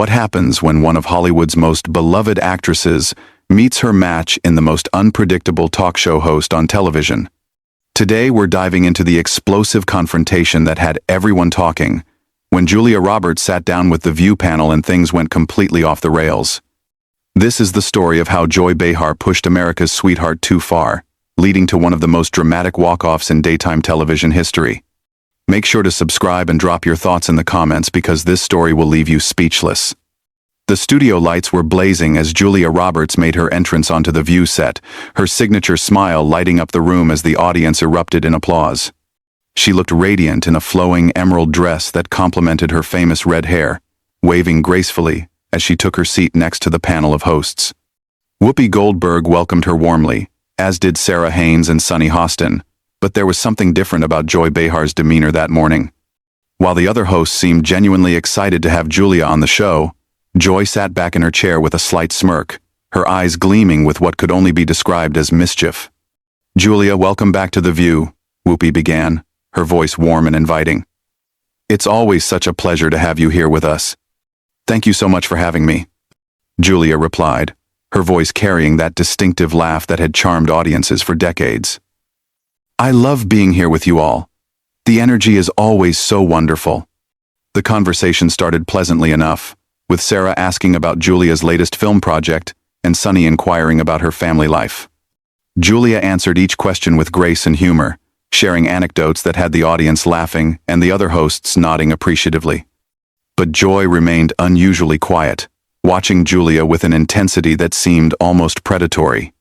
What happens when one of Hollywood's most beloved actresses meets her match in the most unpredictable talk show host on television? Today we're diving into the explosive confrontation that had everyone talking, when Julia Roberts sat down with the View panel and things went completely off the rails. This is the story of how Joy Behar pushed America's sweetheart too far, leading to one of the most dramatic walk-offs in daytime television history. Make sure to subscribe and drop your thoughts in the comments because this story will leave you speechless. The studio lights were blazing as Julia Roberts made her entrance onto the View set, her signature smile lighting up the room as the audience erupted in applause. She looked radiant in a flowing emerald dress that complemented her famous red hair, waving gracefully as she took her seat next to the panel of hosts. Whoopi Goldberg welcomed her warmly, as did Sarah Haynes and Sunny Hostin, but there was something different about Joy Behar's demeanor that morning. While the other hosts seemed genuinely excited to have Julia on the show, Joy sat back in her chair with a slight smirk, her eyes gleaming with what could only be described as mischief. "Julia, welcome back to The View," Whoopi began, her voice warm and inviting. "It's always such a pleasure to have you here with us. Thank you so much for having me," Julia replied, her voice carrying that distinctive laugh that had charmed audiences for decades. "I love being here with you all. The energy is always so wonderful." The conversation started pleasantly enough, with Sarah asking about Julia's latest film project and Sunny inquiring about her family life. Julia answered each question with grace and humor, sharing anecdotes that had the audience laughing and the other hosts nodding appreciatively. But Joy remained unusually quiet, watching Julia with an intensity that seemed almost predatory.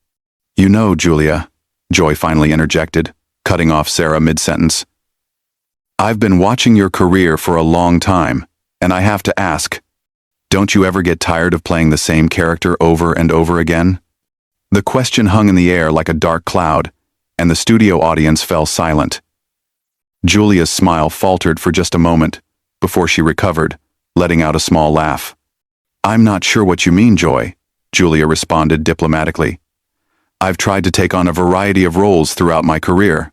"You know, Julia," Joy finally interjected, cutting off Sarah mid-sentence. "I've been watching your career for a long time, and I have to ask, don't you ever get tired of playing the same character over and over again?" The question hung in the air like a dark cloud, and the studio audience fell silent. Julia's smile faltered for just a moment, before she recovered, letting out a small laugh. "I'm not sure what you mean, Joy," Julia responded diplomatically. "I've tried to take on a variety of roles throughout my career."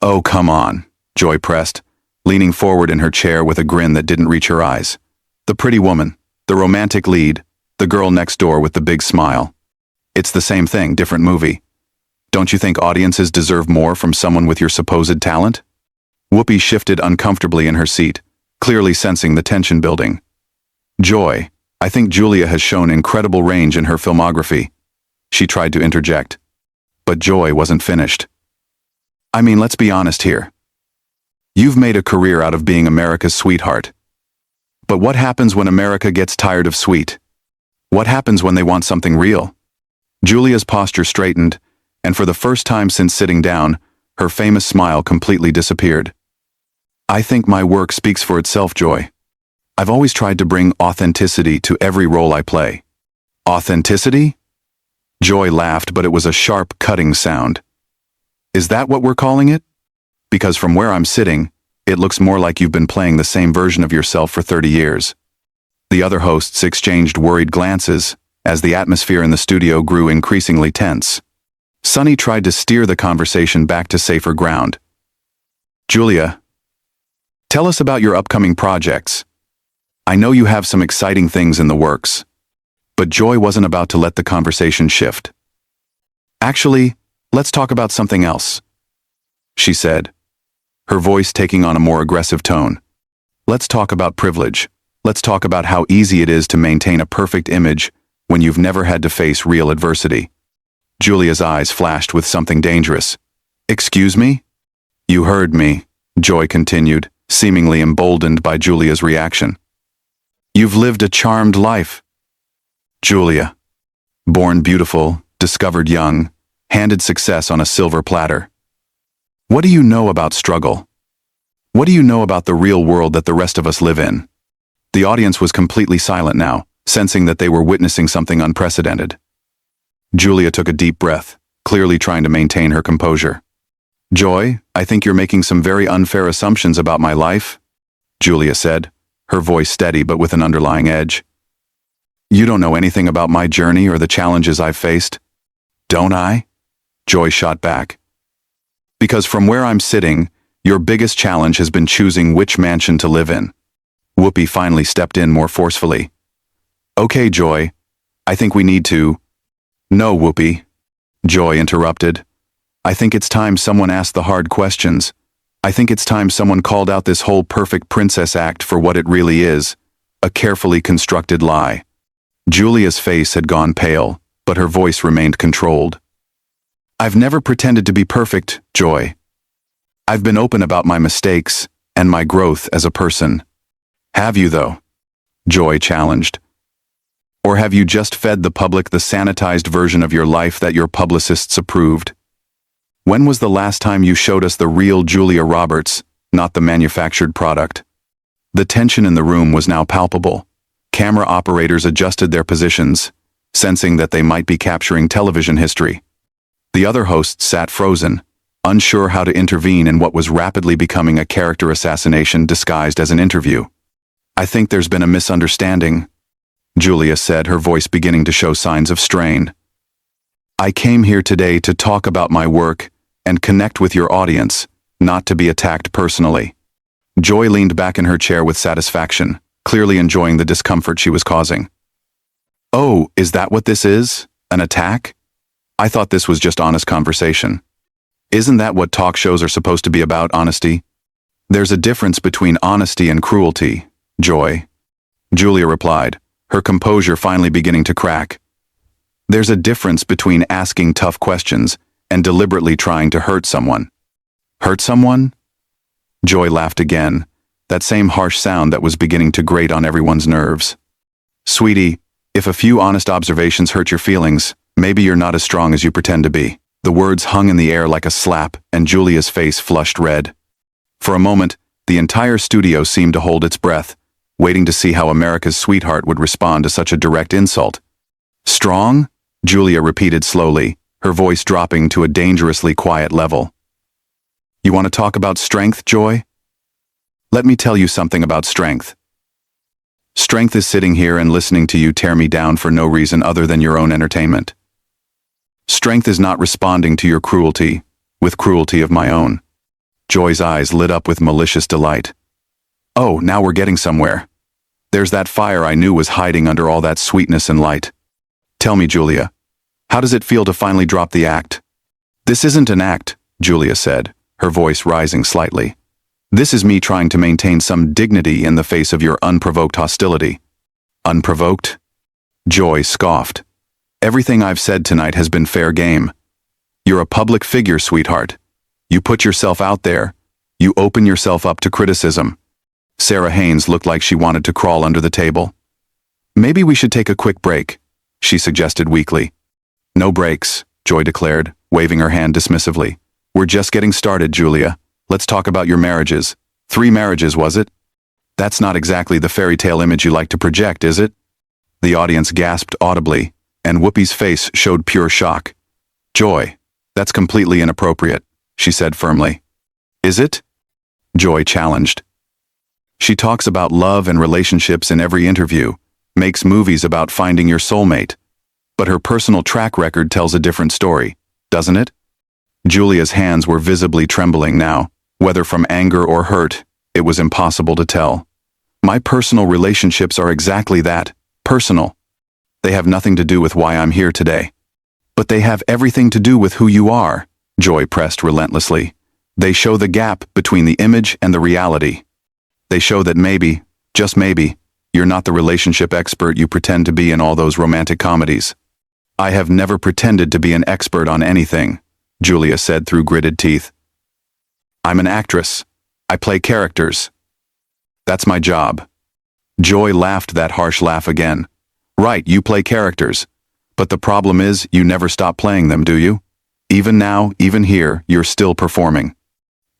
"Oh, come on," Joy pressed, leaning forward in her chair with a grin that didn't reach her eyes. "The pretty woman, the romantic lead, the girl next door with the big smile. It's the same thing, different movie. Don't you think audiences deserve more from someone with your supposed talent?" Whoopi shifted uncomfortably in her seat, clearly sensing the tension building. "Joy, I think Julia has shown incredible range in her filmography," she tried to interject. But Joy wasn't finished. "I mean, let's be honest here. You've made a career out of being America's sweetheart. But what happens when America gets tired of sweet? What happens when they want something real?" Julia's posture straightened, and for the first time since sitting down, her famous smile completely disappeared. "I think my work speaks for itself, Joy. I've always tried to bring authenticity to every role I play." "Authenticity?" Joy laughed, but it was a sharp, cutting sound. "Is that what we're calling it? Because from where I'm sitting, it looks more like you've been playing the same version of yourself for 30 years. The other hosts exchanged worried glances as the atmosphere in the studio grew increasingly tense. Sunny tried to steer the conversation back to safer ground. "Julia, tell us about your upcoming projects. I know you have some exciting things in the works." But Joy wasn't about to let the conversation shift. "Actually, let's talk about something else," she said, her voice taking on a more aggressive tone. "Let's talk about privilege. Let's talk about how easy it is to maintain a perfect image when you've never had to face real adversity." Julia's eyes flashed with something dangerous. "Excuse me?" "You heard me," Joy continued, seemingly emboldened by Julia's reaction. "You've lived a charmed life. Julia. Born beautiful, discovered young, handed success on a silver platter. What do you know about struggle? What do you know about the real world that the rest of us live in?" The audience was completely silent now, sensing that they were witnessing something unprecedented. Julia took a deep breath, clearly trying to maintain her composure. "Joy, I think you're making some very unfair assumptions about my life," Julia said, her voice steady but with an underlying edge. "You don't know anything about my journey or the challenges I've faced." "Don't I?" Joy shot back. "Because from where I'm sitting, your biggest challenge has been choosing which mansion to live in." Whoopi finally stepped in more forcefully. Okay, Joy. I think we need to. No, Whoopi. Joy interrupted. I think it's time someone asked the hard questions. I think it's time someone called out this whole perfect princess act for what it really is, a carefully constructed lie. Julia's face had gone pale, but her voice remained controlled. I've never pretended to be perfect, Joy. I've been open about my mistakes and my growth as a person. Have you, though? Joy challenged. Or have you just fed the public the sanitized version of your life that your publicists approved? When was the last time you showed us the real Julia Roberts, not the manufactured product? The tension in the room was now palpable. Camera operators adjusted their positions, sensing that they might be capturing television history. The other hosts sat frozen, unsure how to intervene in what was rapidly becoming a character assassination disguised as an interview. I think there's been a misunderstanding, Julia said, her voice beginning to show signs of strain. I came here today to talk about my work and connect with your audience, not to be attacked personally. Joy leaned back in her chair with satisfaction, clearly enjoying the discomfort she was causing. Oh, is that what this is? An attack? I thought this was just honest conversation. Isn't that what talk shows are supposed to be about, honesty? There's a difference between honesty and cruelty, Joy. Julia replied, her composure finally beginning to crack. There's a difference between asking tough questions and deliberately trying to hurt someone. Hurt someone? Joy laughed again, that same harsh sound that was beginning to grate on everyone's nerves. Sweetie, if a few honest observations hurt your feelings, maybe you're not as strong as you pretend to be. The words hung in the air like a slap, and Julia's face flushed red. For a moment, the entire studio seemed to hold its breath, waiting to see how America's sweetheart would respond to such a direct insult. Strong? Julia repeated slowly, her voice dropping to a dangerously quiet level. You want to talk about strength, Joy? Let me tell you something about strength. Strength is sitting here and listening to you tear me down for no reason other than your own entertainment. Strength is not responding to your cruelty, with cruelty of my own. Joy's eyes lit up with malicious delight. Oh, now we're getting somewhere. There's that fire I knew was hiding under all that sweetness and light. Tell me, Julia, how does it feel to finally drop the act? This isn't an act, Julia said, her voice rising slightly. This is me trying to maintain some dignity in the face of your unprovoked hostility. Unprovoked? Joy scoffed. Everything I've said tonight has been fair game. You're a public figure, sweetheart. You put yourself out there. You open yourself up to criticism. Sarah Haynes looked like she wanted to crawl under the table. Maybe we should take a quick break, she suggested weakly. No breaks, Joy declared, waving her hand dismissively. We're just getting started, Julia. Let's talk about your marriages. 3 marriages, was it? That's not exactly the fairy tale image you like to project, is it? The audience gasped audibly, and Whoopi's face showed pure shock. Joy, that's completely inappropriate, she said firmly. Is it? Joy challenged. She talks about love and relationships in every interview, makes movies about finding your soulmate. But her personal track record tells a different story, doesn't it? Julia's hands were visibly trembling now. Whether from anger or hurt, it was impossible to tell. My personal relationships are exactly that, personal. They have nothing to do with why I'm here today. But they have everything to do with who you are, Joy pressed relentlessly. They show the gap between the image and the reality. They show that maybe, just maybe, you're not the relationship expert you pretend to be in all those romantic comedies. I have never pretended to be an expert on anything, Julia said through gritted teeth. I'm an actress. I play characters. That's my job. Joy laughed that harsh laugh again. Right, you play characters. But the problem is, you never stop playing them, do you? Even now, even here, you're still performing.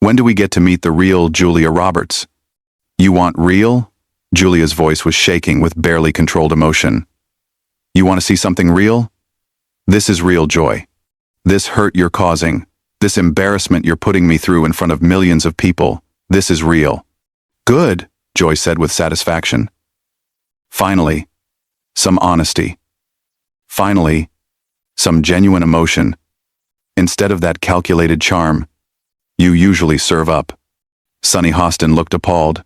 When do we get to meet the real Julia Roberts? You want real? Julia's voice was shaking with barely controlled emotion. You want to see something real? This is real, Joy. This hurt you're causing, this embarrassment you're putting me through in front of millions of people, this is real. Good, Joy said with satisfaction. Finally, some honesty. Finally, some genuine emotion. Instead of that calculated charm you usually serve up. Sonny Hostin looked appalled.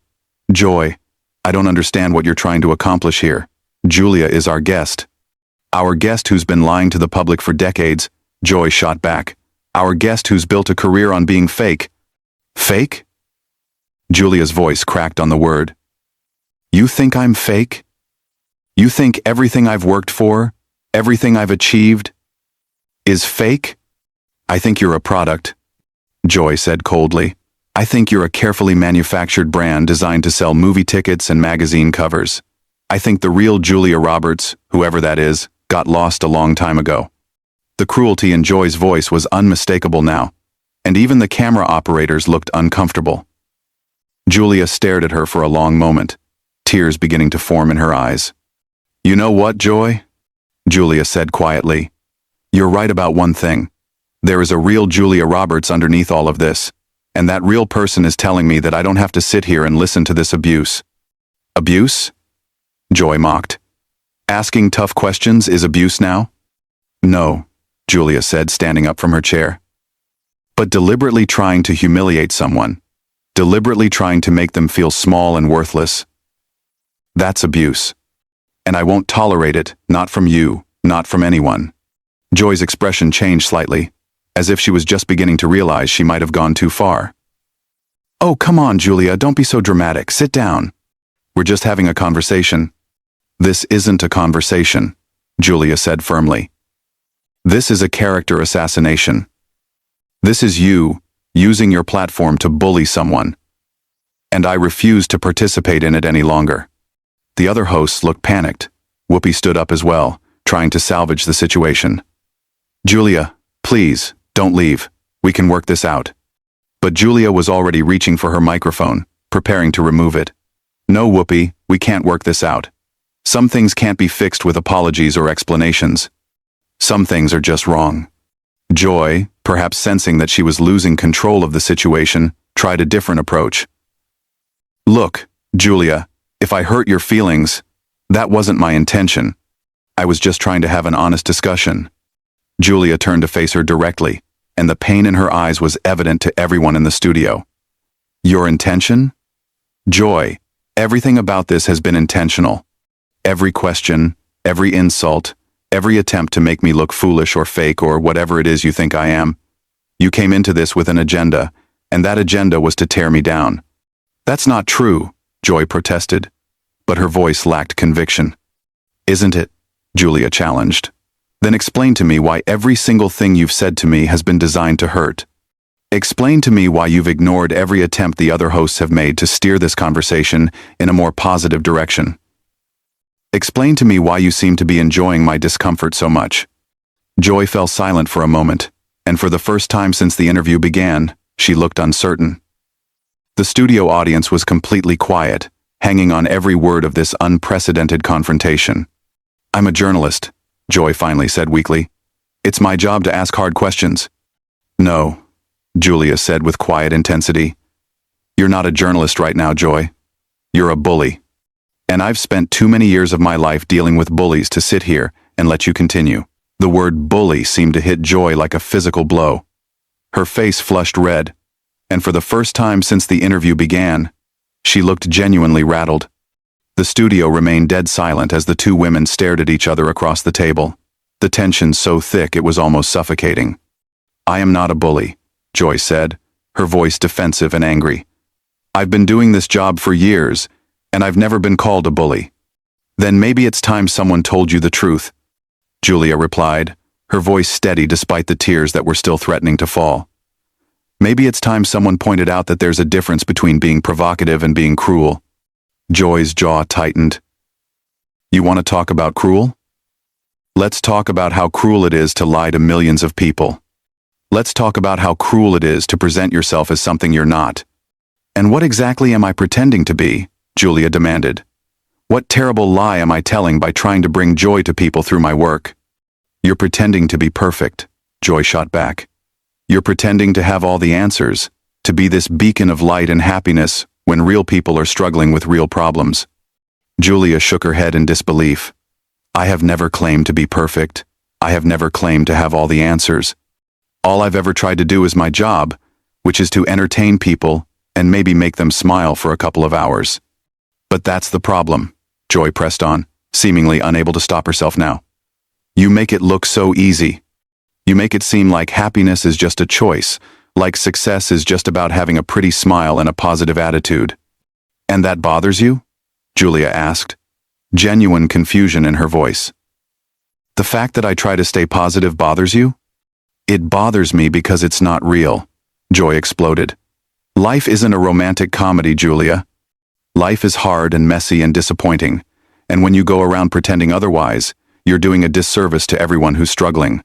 Joy, I don't understand what you're trying to accomplish here. Julia is our guest. Our guest who's been lying to the public for decades, Joy shot back. Our guest who's built a career on being fake. Fake? Julia's voice cracked on the word. You think I'm fake? You think everything I've worked for, everything I've achieved, is fake? I think you're a product, Joy said coldly. I think you're a carefully manufactured brand designed to sell movie tickets and magazine covers. I think the real Julia Roberts, whoever that is, got lost a long time ago. The cruelty in Joy's voice was unmistakable now, and even the camera operators looked uncomfortable. Julia stared at her for a long moment, tears beginning to form in her eyes. You know what, Joy? Julia said quietly. You're right about one thing. There is a real Julia Roberts underneath all of this, and that real person is telling me that I don't have to sit here and listen to this abuse. Abuse? Joy mocked. Asking tough questions is abuse now? No, Julia said, standing up from her chair. But deliberately trying to humiliate someone, deliberately trying to make them feel small and worthless, that's abuse. And I won't tolerate it, not from you, not from anyone. Joy's expression changed slightly, as if she was just beginning to realize she might have gone too far. Oh, come on, Julia, don't be so dramatic. Sit down. We're just having a conversation. This isn't a conversation, Julia said firmly. This is a character assassination. This is you, using your platform to bully someone. And I refuse to participate in it any longer. The other hosts looked panicked. Whoopi stood up as well, trying to salvage the situation. Julia, please, don't leave. We can work this out. But Julia was already reaching for her microphone, preparing to remove it. No, Whoopi, we can't work this out. Some things can't be fixed with apologies or explanations. Some things are just wrong. Joy, perhaps sensing that she was losing control of the situation, tried a different approach. Look, Julia, if I hurt your feelings, that wasn't my intention. I was just trying to have an honest discussion. Julia turned to face her directly, and the pain in her eyes was evident to everyone in the studio. Your intention? Joy, everything about this has been intentional. Every question, every insult, every attempt to make me look foolish or fake or whatever it is you think I am. You came into this with an agenda, and that agenda was to tear me down. That's not true, Joy protested, but her voice lacked conviction. Isn't it? Julia challenged. Then explain to me why every single thing you've said to me has been designed to hurt. Explain to me why you've ignored every attempt the other hosts have made to steer this conversation in a more positive direction. Explain to me why you seem to be enjoying my discomfort so much. Joy fell silent for a moment, and for the first time since the interview began, she looked uncertain. The studio audience was completely quiet, hanging on every word of this unprecedented confrontation. I'm a journalist, Joy finally said weakly. It's my job to ask hard questions. No, Julia said with quiet intensity. You're not a journalist right now, Joy. You're a bully. And I've spent too many years of my life dealing with bullies to sit here and let you continue. The word bully seemed to hit Joy like a physical blow. Her face flushed red, and for the first time since the interview began, she looked genuinely rattled. The studio remained dead silent as the two women stared at each other across the table, the tension so thick it was almost suffocating. I am not a bully, Joy said, her voice defensive and angry. I've been doing this job for years, and I've never been called a bully. Then maybe it's time someone told you the truth, Julia replied, her voice steady despite the tears that were still threatening to fall. Maybe it's time someone pointed out that there's a difference between being provocative and being cruel. Joy's jaw tightened. You want to talk about cruel? Let's talk about how cruel it is to lie to millions of people. Let's talk about how cruel it is to present yourself as something you're not. And what exactly am I pretending to be? Julia demanded. What terrible lie am I telling by trying to bring joy to people through my work? You're pretending to be perfect, Joy shot back. You're pretending to have all the answers, to be this beacon of light and happiness when real people are struggling with real problems. Julia shook her head in disbelief. I have never claimed to be perfect. I have never claimed to have all the answers. All I've ever tried to do is my job, which is to entertain people and maybe make them smile for a couple of hours. But that's the problem, Joy pressed on. seemingly unable to stop herself now. You make it look so easy. You make it seem like happiness is just a choice, like success is just about having a pretty smile and a positive attitude. And that bothers you? Julia asked, genuine confusion in her voice. The fact that I try to stay positive bothers you? It bothers me because it's not real, Joy exploded. Life isn't a romantic comedy, Julia. Life is hard and messy and disappointing, and when you go around pretending otherwise, you're doing a disservice to everyone who's struggling.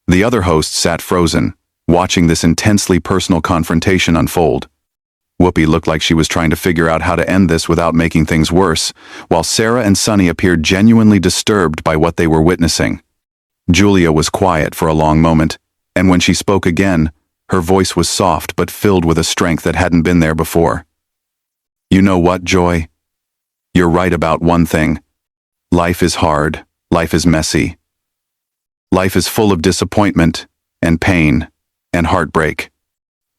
The other hosts sat frozen, watching this intensely personal confrontation unfold. Whoopi looked like she was trying to figure out how to end this without making things worse, while Sarah and Sunny appeared genuinely disturbed by what they were witnessing. Julia was quiet for a long moment, and when she spoke again, her voice was soft but filled with a strength that hadn't been there before. You know what, Joy? You're right about one thing. Life is hard, life is messy. Life is full of disappointment, and pain, and heartbreak.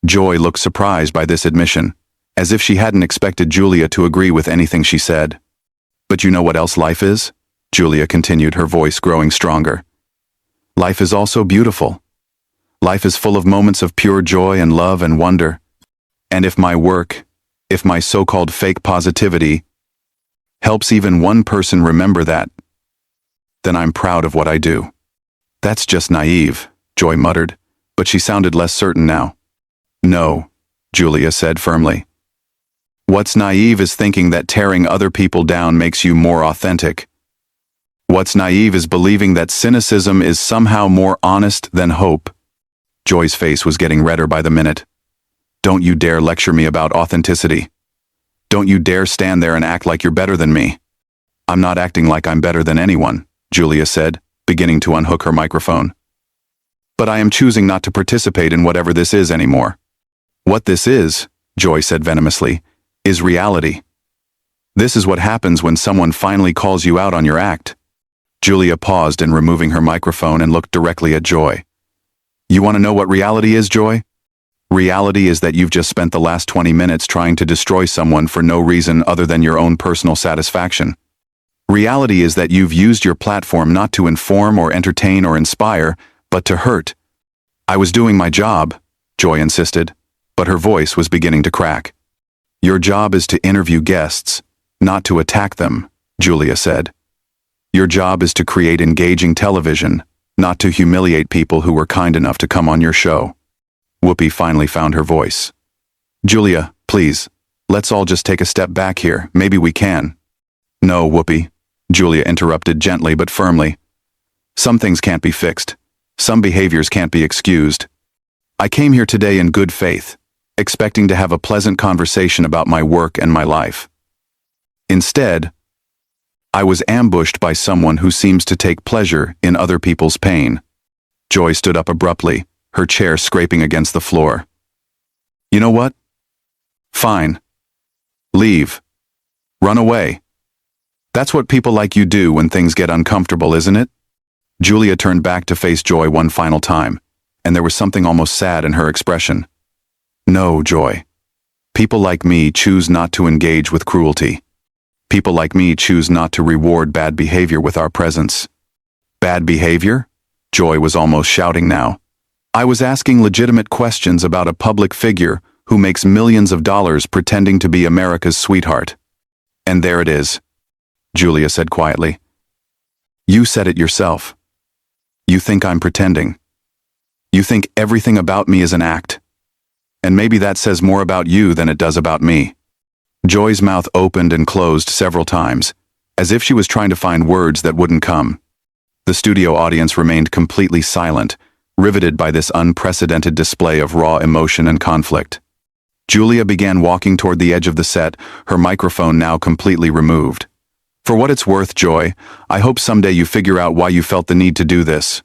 Joy looked surprised by this admission, as if she hadn't expected Julia to agree with anything she said. But you know what else life is? Julia continued, her voice growing stronger. Life is also beautiful. Life is full of moments of pure joy and love and wonder. And if my work, if my so-called fake positivity, helps even one person remember that, then I'm proud of what I do. That's just naive, Joy muttered, but she sounded less certain now. No, Julia said firmly. What's naive is thinking that tearing other people down makes you more authentic. What's naive is believing that cynicism is somehow more honest than hope. Joy's face was getting redder by the minute. Don't you dare lecture me about authenticity. Don't you dare stand there and act like you're better than me. I'm not acting like I'm better than anyone, Julia said, beginning to unhook her microphone. But I am choosing not to participate in whatever this is anymore. What this is, Joy said venomously, is reality. This is what happens when someone finally calls you out on your act. Julia paused in removing her microphone and looked directly at Joy. You want to know what reality is, Joy? Reality is that you've just spent the last 20 minutes trying to destroy someone for no reason other than your own personal satisfaction. Reality is that you've used your platform not to inform or entertain or inspire, but to hurt. I was doing my job, Joy insisted, but her voice was beginning to crack. Your job is to interview guests, not to attack them, Julia said. Your job is to create engaging television, not to humiliate people who were kind enough to come on your show. Whoopi finally found her voice. Julia, please, let's all just take a step back here. Maybe we can. No, Whoopi, Julia interrupted gently but firmly. Some things can't be fixed. Some behaviors can't be excused. I came here today in good faith, expecting to have a pleasant conversation about my work and my life. Instead, I was ambushed by someone who seems to take pleasure in other people's pain. Joy stood up abruptly, her chair scraping against the floor. You know what? Fine. Leave. Run away. That's what people like you do when things get uncomfortable, isn't it? Julia turned back to face Joy one final time, and there was something almost sad in her expression. No, Joy. People like me choose not to engage with cruelty. People like me choose not to reward bad behavior with our presence. Bad behavior? Joy was almost shouting now. I was asking legitimate questions about a public figure who makes millions of dollars pretending to be America's sweetheart. And there it is, Julia said quietly. You said it yourself. You think I'm pretending. You think everything about me is an act. And maybe that says more about you than it does about me. Joy's mouth opened and closed several times, as if she was trying to find words that wouldn't come. The studio audience remained completely silent, riveted by this unprecedented display of raw emotion and conflict. Julia began walking toward the edge of the set, her microphone now completely removed. For what it's worth, Joy, I hope someday you figure out why you felt the need to do this.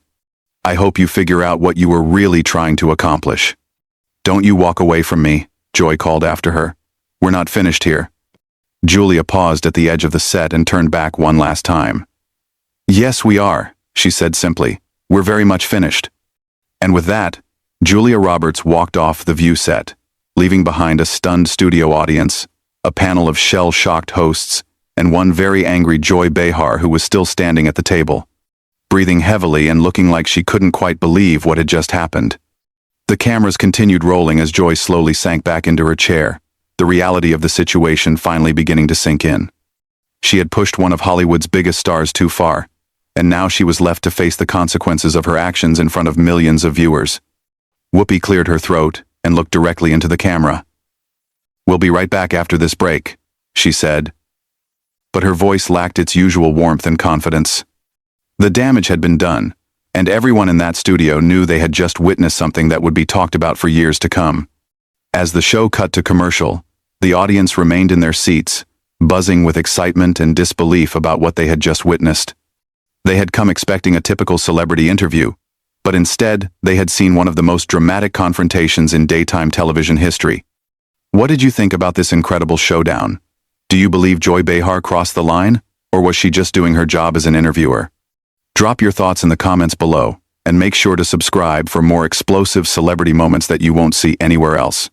I hope you figure out what you were really trying to accomplish. Don't you walk away from me, Joy called after her. We're not finished here. Julia paused at the edge of the set and turned back one last time. Yes, we are, she said simply. We're very much finished. And with that, Julia Roberts walked off the view set, leaving behind a stunned studio audience, a panel of shell-shocked hosts, and one very angry Joy Behar who was still standing at the table, breathing heavily and looking like she couldn't quite believe what had just happened. The cameras continued rolling as Joy slowly sank back into her chair, the reality of the situation finally beginning to sink in. She had pushed one of Hollywood's biggest stars too far, and now she was left to face the consequences of her actions in front of millions of viewers. Whoopi cleared her throat and looked directly into the camera. "We'll be right back after this break," she said. But her voice lacked its usual warmth and confidence. The damage had been done, and everyone in that studio knew they had just witnessed something that would be talked about for years to come. As the show cut to commercial, the audience remained in their seats, buzzing with excitement and disbelief about what they had just witnessed. They had come expecting a typical celebrity interview, but instead, they had seen one of the most dramatic confrontations in daytime television history. What did you think about this incredible showdown? Do you believe Joy Behar crossed the line, or was she just doing her job as an interviewer? Drop your thoughts in the comments below, and make sure to subscribe for more explosive celebrity moments that you won't see anywhere else.